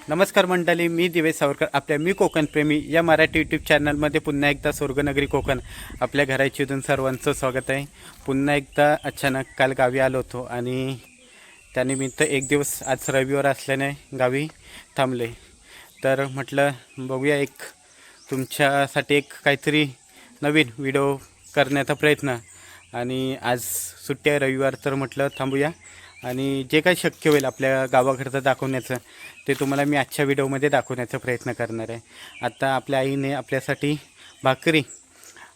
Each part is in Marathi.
नमस्कार मंडळी, मी दिवेश सावरकर आपल्या मी कोकण प्रेमी या मराठी यूट्यूब चॅनलमध्ये पुन्हा एकदा स्वर्गनगरी कोकण आपल्या घराची इथून सर्वांचं स्वागत आहे. पुन्हा एकदा अचानक काल गावी आलो होतो आणि त्यानिमित्त एक दिवस आज रविवार असल्याने गावी थांबले. तर म्हटलं बघूया एक तुमच्यासाठी एक काहीतरी नवीन व्हिडिओ करण्याचा प्रयत्न. आणि आज सुट्टी आहे रविवार, तर म्हटलं थांबूया आणि जे काही शक्य होईल आपल्या गावाकडचं दाखवण्याचं ते तुम्हाला मी आजच्या व्हिडिओमध्ये दाखवण्याचा प्रयत्न करणार आहे. आता आपल्या आईने आपल्यासाठी भाकरी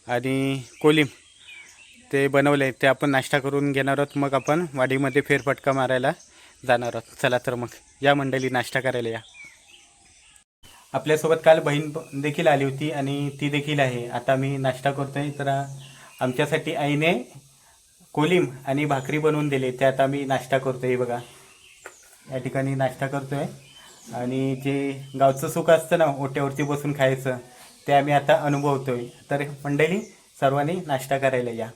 आणि कोलिम ते बनवले, ते आपण नाश्ता करून घेणार आहोत. मग आपण वाडीमध्ये फेरफटका मारायला जाणार आहोत. चला तर मग या मंडळी, नाश्ता करायला या. आपल्यासोबत काल बहीण देखील आली होती आणि ती देखील आहे. आता मी नाश्ता करतोय, तर आमच्यासाठी आईने कोलिम आणि भाकरी बनवून दिले, त्यात आम्ही नाश्ता करतोय. बघा, या ठिकाणी नाश्ता करतोय आणि जे गावचं सुख असतं ना, ओट्यावरती बसून खायचं, ते आम्ही आता अनुभवतोय. तर मंडळी, सर्वांनी नाश्ता करायला या.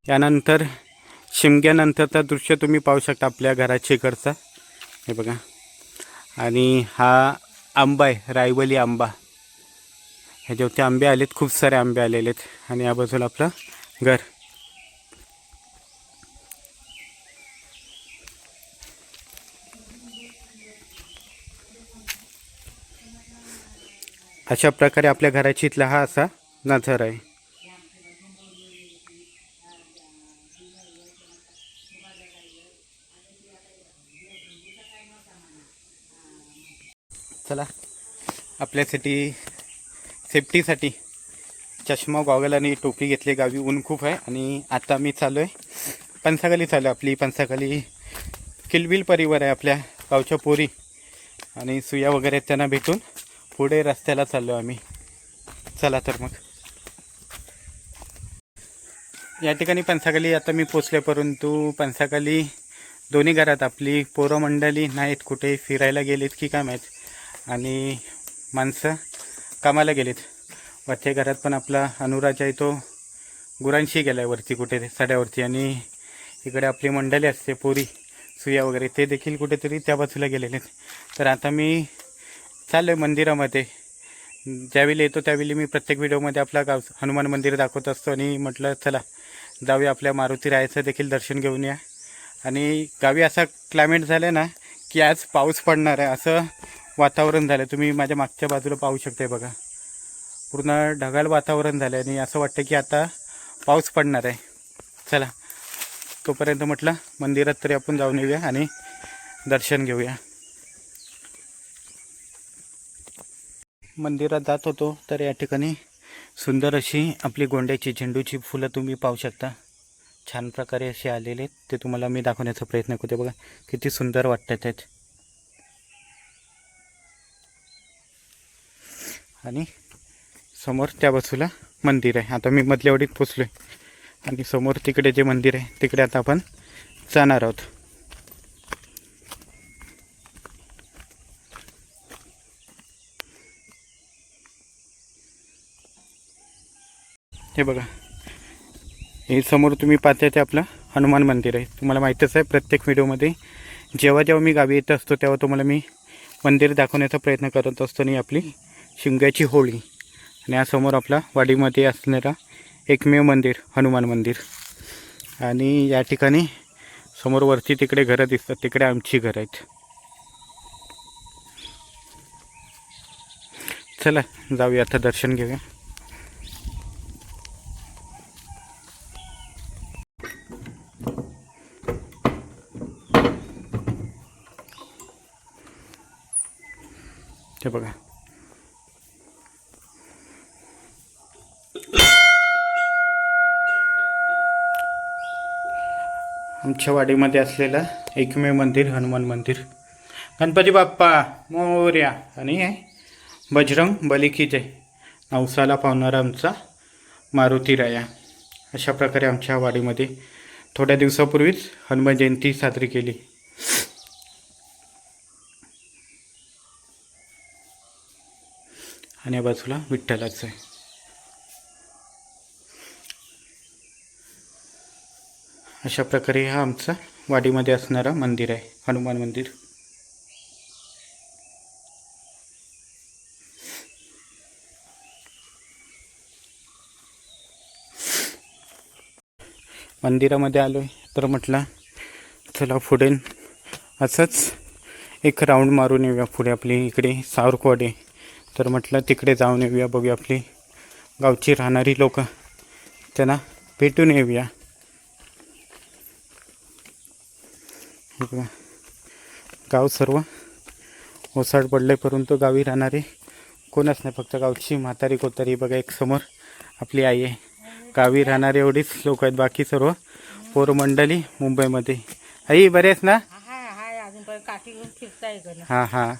यानंतर शिमग्यानंतरचा दृश्य तुम्ही पाहू शकता आपल्या घराच्या इकडचा. हे बघा, आणि हा आंबा आहे, रायवली आंबा. ह्याच्यावरती आंबे आलेत, खूप सारे आंबे आलेले आहेत. आणि या बाजूला आपलं घर. अशा प्रकारे आपल्या घराची इथला हा असा नजारा आहे. चला, आपल्यासाठी सेफ्टीसाठी चष्मा, गॉगल आणि टोपी घेतली. गावी ऊन खूप आहे आणि आता मी चालू आहे पंसाखाली. चालू आहे आपली पंसाखाली किलबिल परिवार आहे, आपल्या गावच्या पोरी आणि सुया वगैरे त्यांना भेटून पुढे रस्त्याला चाललो आम्ही. चला तर मग या ठिकाणी पंसाखाली आता मी पोचले, परंतु पंसाखाली दोन्ही घरात आपली पोरं मंडळी नाहीत, कुठे फिरायला गेलेत की काय माहीत, आणि माणसं कामाला गेलेत. वरच्या घरात पण आपला अनुराज आहे, तो गुरांशी गेला आहे वरती कुठे सड्यावरती. आणि इकडे आपली मंडळी असते, पोरी सुया वगैरे, ते देखील कुठेतरी त्या बाजूला गेलेले आहेत. तर आता मी चाललो आहे मंदिरामध्ये. ज्यावेळी येतो त्यावेळी मी प्रत्येक व्हिडिओमध्ये आपला गाव हनुमान मंदिर दाखवत असतो. आणि म्हटलं चला जाऊया, आपल्या मारुती रायाचं देखील दर्शन घेऊन या. आणि गावी असा क्लायमेट झालं आहे ना की आज पाऊस पडणार आहे असं वातावरण झालं. तुम्ही माझ्या मागच्या बाजूला पाहू शकताय बघा, पूर्ण ढगाळ वातावरण झालं आहे आणि असं वाटतं की आता पाऊस पडणार आहे. चला, तोपर्यंत म्हटलं मंदिरात तरी आपण जाऊन येऊया आणि दर्शन घेऊया. मंदिरात जात होतो तर या ठिकाणी सुंदर अशी आपली गोंड्याची, झेंडूची फुलं तुम्ही पाहू शकता. छान प्रकारे असे आलेले आहेत, ते तुम्हाला मी दाखवण्याचा प्रयत्न करते. बघा किती सुंदर वाटतात आहेत. आणि समोर त्या बाजूला मंदिर आहे. आता मी मधल्या वाडीत पोचलो आहे आणि समोर तिकडे जे मंदिर आहे तिकडे आता आपण जाणार आहोत. हे बघा, हे समोर तुम्ही पाहताय ते आपलं हनुमान मंदिर आहे. तुम्हाला माहीतच आहे, प्रत्येक व्हिडिओमध्ये जेव्हा मी गावी येत असतो तेव्हा तुम्हाला मी मंदिर दाखवण्याचा प्रयत्न करत असतो. आणि आपली शिमग्याची होळी. आणि या समोर आपला वाडीमध्ये असणारा एकमेव मंदिर, हनुमान मंदिर. आणि या ठिकाणी समोर वरती तिकडे घरं दिसतात, तिकडे आमची घरं आहेत. चला जाऊया, आता दर्शन घेऊया. ते बघा, आमच्या वाडीमध्ये असलेलं एकमेव मंदिर, हनुमान मंदिर. गणपती बाप्पा मोरया आणि बजरंग बली की जय. नवसाला पावणारा आमचा मारुती राया. अशा प्रकारे आमच्या वाडीमध्ये थोड्या दिवसापूर्वीच हनुमान जयंती साजरी केली. आणि या बाजूला विठ्ठलाचं आहे. अशा प्रकारे हा आमचा वाडीमध्ये असणारं मंदिर आहे, हनुमान मंदिर. मंदिरामध्ये आलो आहे तर म्हटलं चला पुढे असंच एक राऊंड मारून येऊया. पुढे आपली इकडे सावरकवाडी आहे, तर म्हटलं तिकडे जाऊन येऊया, बघूया आपली गावची राहणारी लोक, त्यांना भेटून येऊया. गाव सर्व ओसाड पडले, परंतु गावी राहणारे कोणच नाही, फक्त गावची म्हातारी कोतारी. बघा एक समोर आपली आई आहे. गावी राहणारे एवढीच लोक आहेत, बाकी सर्व पोरमंडळी मुंबईमध्ये. आई बरेच ना? हां हां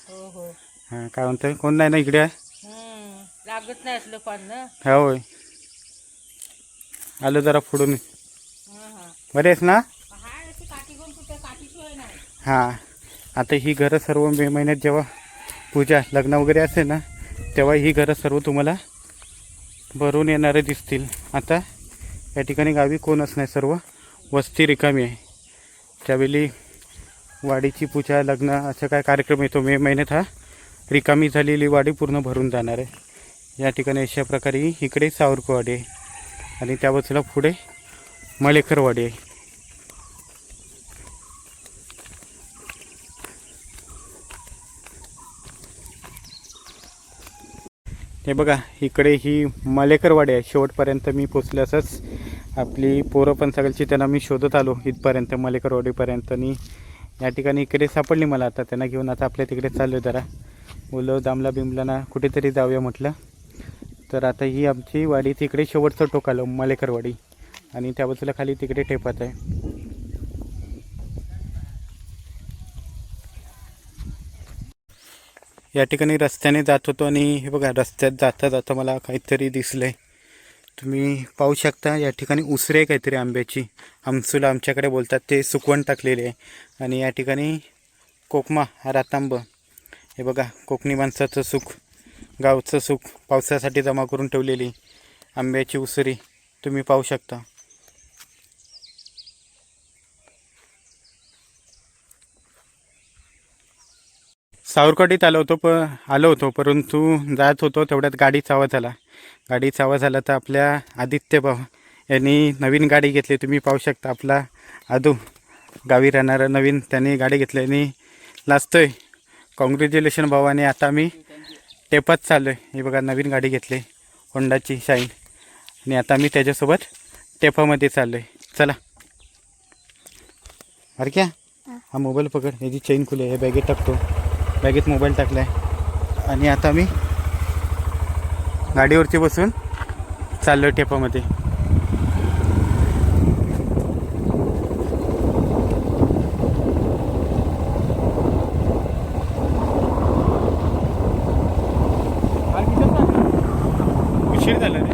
हां. काय म्हणतोय, कोण नाही ना इकडे? लागत नाही असलं पण ना. होय, आलो जरा पुढून. बरेच ना? हां. आता ही घरं सर्व मे महिन्यात जेव्हा पूजा लग्न वगैरे असेल ना, तेव्हा ही घरं सर्व तुम्हाला भरून येणारे दिसतील. आता या ठिकाणी गावी कोणच नाही, सर्व वस्ती रिकामी आहे. त्यावेळी वाडीची पूजा लग्न असं काय कार्यक्रम येतो मे महिन्यात, हा रिकामी झालेली वाडी पूर्ण भरून जाणार आहे. या ठिकाणी अशा प्रकारे इकडे सावरकवाडी आहे आणि त्या बाजूला पुढे मलेकरवाडी आहे. हे बघा इकडे ही मलेकरवाडी आहे. शेवटपर्यंत मी पोचले, असंच आपली पोरं पण सगळ्यांची त्यांना मी शोधत आलो इथपर्यंत मलेकरवाडीपर्यंत. आणि या ठिकाणी इकडे सापडली मला. आता त्यांना घेऊन आता आपल्या तिकडे चाललो, जरा बोलव दामला बिमलाना कुठेतरी जाऊया म्हटलं. तर आता ही आमची वाडी तिकडे शेवटचं टोक आलं मलेकरवाडी, आणि त्या बाजूला खाली तिकडे टेपात आहे. या ठिकाणी रस्त्याने जात होतो आणि हे बघा रस्त्यात जाता जाता मला काहीतरी दिसलंय, तुम्ही पाहू शकता. या ठिकाणी उसरे काहीतरी आंब्याची, आमसूला आमच्याकडे बोलतात, ते सुकवण टाकलेले आहे. आणि या ठिकाणी कोकमा रातांब, हे बघा कोकणी माणसाचं सुख, गावचं सुख पावसासाठी जमा करून ठेवलेली आंब्याची उसरी तुम्ही पाहू शकता. सावरकवाडीत आलो होतो, परंतु जात होतो तेवढ्यात गाडीचा आवाज आला. गाडीचा आवाज आला तर आपल्या आदित्य भाऊ यांनी नवीन गाडी घेतली. तुम्ही पाहू शकता आपला आदू गावी राहणारा नवीन, त्यांनी गाडी घेतली आणि लाजतोय. कॉंग्रॅच्युलेशन भावाने. आता मी टेपात चाललो आहे. हे बघा नवीन गाडी घेतली होंडाची शाईन, आणि आता मी त्याच्यासोबत टेपामध्ये चाललो आहे. चला अरे क्या, हा मोबाईल पकड, याची चेन खुले, हे बॅगेत टाकतो. बॅगेत मोबाईल टाकला आहे आणि आता मी गाडीवरती बसून चाललो टेपामध्ये. उशीर झाला रे.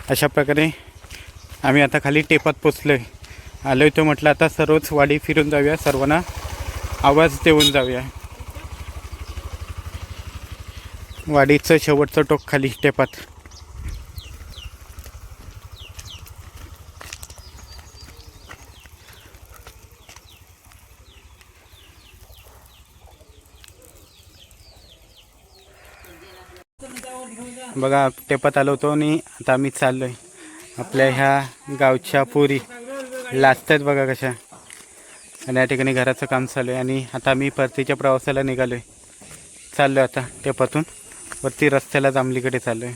अशा प्रकारे आम्ही आता खाली टेपात पोचलो आहे. आलो आहे तो म्हटलं आता सर्वच वाडी फिरून जाऊया, सर्वांना आवाज देऊन जाऊया. वाडीचं शेवटचं टोक खाली टेपात. बघा टेपात आलो होतो आणि आता आम्ही चाललो आहे. आपल्या ह्या गावच्या पोरी लाजतात बघा कशा. आणि या ठिकाणी घराचं काम चालू आहे आणि आता आम्ही परतीच्या प्रवासाला निघालो आहे. चाललो आहे आता टेपातून वरती रस्त्याला जांभलीकडे चाललो आहे.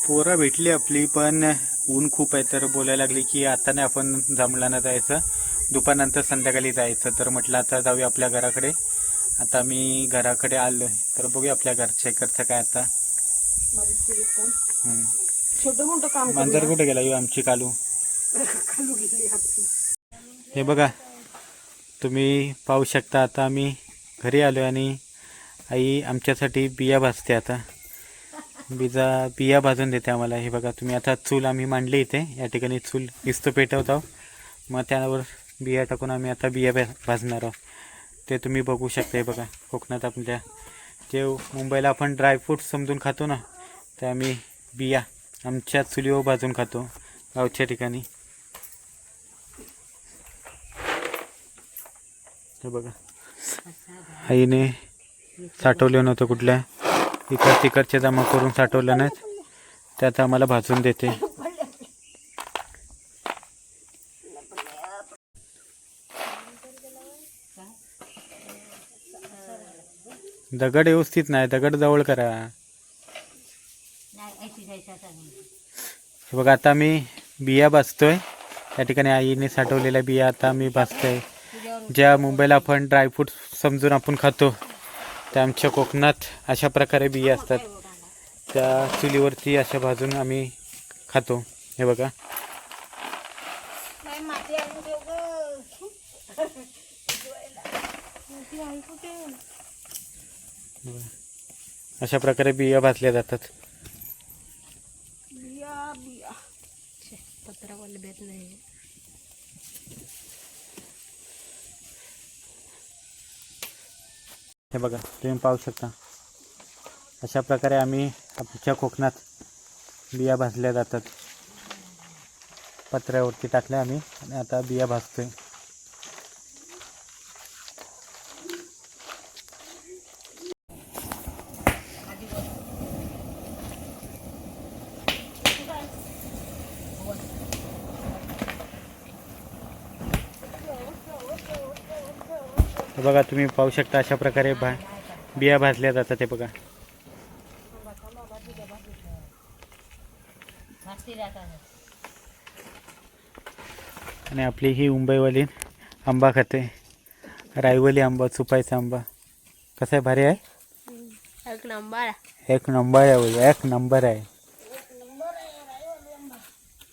पोरं भेटली आपली, पण ऊन खूप आहे, तर बोलायला लागली की आता नाही आपण जांभळानं जायचं, दुपारनंतर संध्याकाळी जायचं. तर म्हटलं आता जाऊया आपल्या घराकडे. आता मी घराकडे आलो आहे, तर बघूया आपल्या घरच्या इकडचं काय आता. छोटं मोठं काम मांजर कुठे गेला? आमची कालू. खालू घेतली हातची. हे बघा, तुम्ही पाहू शकता. आता आम्ही घरी आलो आणि आई आमच्यासाठी बिया भाजते. आता बिया भाजून देते आम्हाला. हे बघा तुम्ही, आता चूल आम्ही मांडली इथे. या ठिकाणी चूल इस्त पेटवत आहोत. मग त्यावर बिया टाकून आम्ही आता बिया भाजणार आहोत. ते तुम्ही बघू शकता. हे बघा, कोकणात आपल्या जे मुंबईला आपण ड्रायफ्रूट समजून खातो ना, ते आम्ही बिया आमच्या चुलीवर भाजून खातो गावच्या ठिकाणी. हे बघा, आईने साठवलं नव्हतं कुठल्या तिकडचे जमा करून साठवलं नाहीत, त्यात आम्हाला भाजून देते. दगड व्यवस्थित नाही, दगड जवळ करा. हे बघा, आता मी बिया भाजतोय. त्या ठिकाणी आईने साठवलेल्या बिया आता मी भाजतोय. ज्या मुंबईला आपण ड्रायफ्रूट समजून आपण खातो, त्या आमच्या कोकणात अशा प्रकारे बिया असतात. त्या चुलीवरती अशा भाजून आम्ही खातो. हे बघा, अशा प्रकारे बिया भाजल्या जातात. पत्रावाले भेट नाही. हे बघा, तुम्ही पाहू शकता. अशा प्रकारे आम्ही आमच्या कोकणात बिया भाजल्या जातात. पत्र्यावरती टाकल्या आम्ही आणि आता बिया भाजतोय. हे बघा, तुम्ही पाहू शकता. अशा प्रकारे बिया भाजल्या जातात. हे बघा, आणि आपली ही मुंबईवाली आंबा खाते. रायवली आंबा, चुपायचा आंबा. कसा आहे? भारी आहे. एक नंबर. एक नंबर आहे. एक नंबर आहे.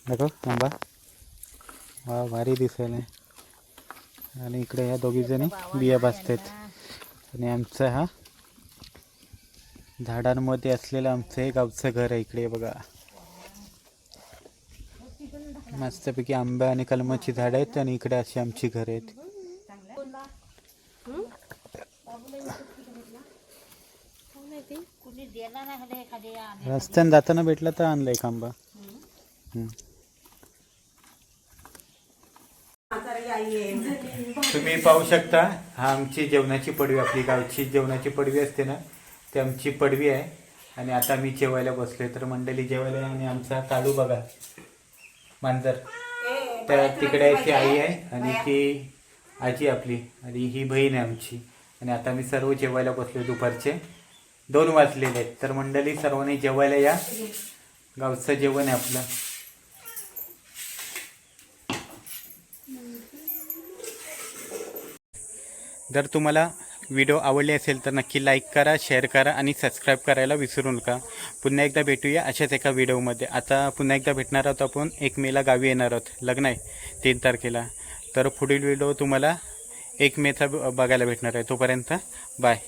देखो आंबा, वा भारी दिसायला. आणि इकडे ह्या दोघी जणी बिया भाजतात. आणि आमचं हा झाडांमध्ये असलेलं आमचं हे गावचं घर आहे. इकडे बघा, मस्तपैकी आंबा आणि कलमाची झाड आहेत आणि इकडे अशी आमची घर आहेत. रस्त्याने जाताना भेटला तर आणलं एक आंबा. तुम्ही पाहू शकता, हा आमची जेवणाची पडवी, आपली गावची जेवणाची पडवी असते ना, ती आमची पडवी आहे. आणि आता मी जेवायला बसलोय. तर मंडळी जेवायला. आणि आमचा कालू बघा, मांजर. तर तिकडे ती आई आहे आणि ती आजी आपली, आणि ही बहीण आहे आमची. आणि आता मी सर्व जेवायला बसलोय. दुपारचे 2 वाजलेले आहेत. तर मंडळी, सर्वांनी जेवायला या. गावचं जेवण आहे आपलं. जर तुम्हाला व्हिडिओ आवडले असेल तर नक्की लाईक करा, शेअर करा आणि सबस्क्राईब करायला विसरू नका. पुन्हा एकदा भेटूया अशाच एका व्हिडिओमध्ये. आता पुन्हा एकदा भेटणार आहोत आपण. 1 मेला गावी येणार आहोत. लग्न आहे 3 तारखेला. तर पुढील व्हिडिओ तुम्हाला 1 मेचा बघायला भेटणार आहे. तोपर्यंत बाय.